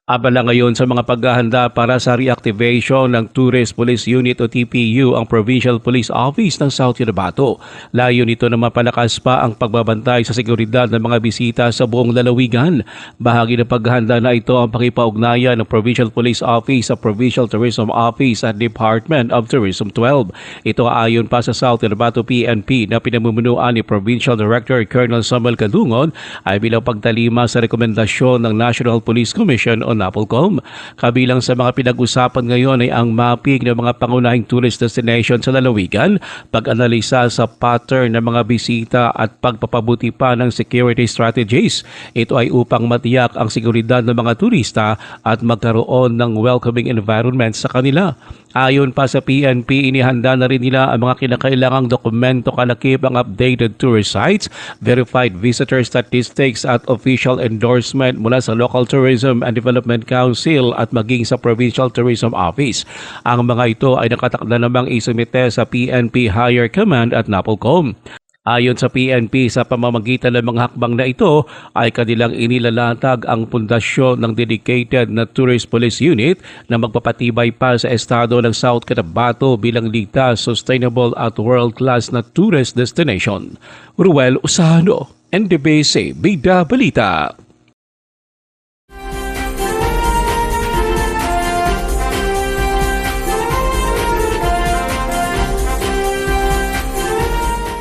Abala ngayon sa mga paghahanda para sa reactivation ng Tourist Police Unit o TPU ang Provincial Police Office ng South Cotabato. Layo nito na mapalakas pa ang pagbabantay sa seguridad ng mga bisita sa buong lalawigan. Bahagi ng paghahanda na ito ang pakipag-ugnayan ng Provincial Police Office sa Provincial Tourism Office at Department of Tourism 12. Ito ayon pa sa South Cotabato PNP na pinamumunuan ni Provincial Director Colonel Samuel Kadungon ay bilang pagtalima sa rekomendasyon ng National Police Commission o NAPOLCOM. Kabilang sa mga pinag-usapan ngayon ay ang mapping ng mga pangunahing tourist destination sa lalawigan, pag-analisa sa pattern ng mga bisita at pagpapabuti pa ng security strategies. Ito ay upang matiyak ang seguridad ng mga turista at magkaroon ng welcoming environment sa kanila. Ayon pa sa PNP, inihanda na rin nila ang mga kinakailangang dokumento kalakip ang updated tourist sites, verified visitor statistics at official endorsement mula sa Local Tourism and Development Council at maging sa Provincial Tourism Office. Ang mga ito ay nakatakda namang isumite sa PNP Higher Command at NAPOLCOM. Ayon sa PNP, sa pamamagitan ng mga hakbang na ito ay kanilang inilalatag ang pundasyon ng dedicated na Tourist Police Unit na magpapatibay pa sa estado ng South Cotabato bilang ligtas, sustainable at world-class na tourist destination. Ruel Usano, NDBC, Bida Balita.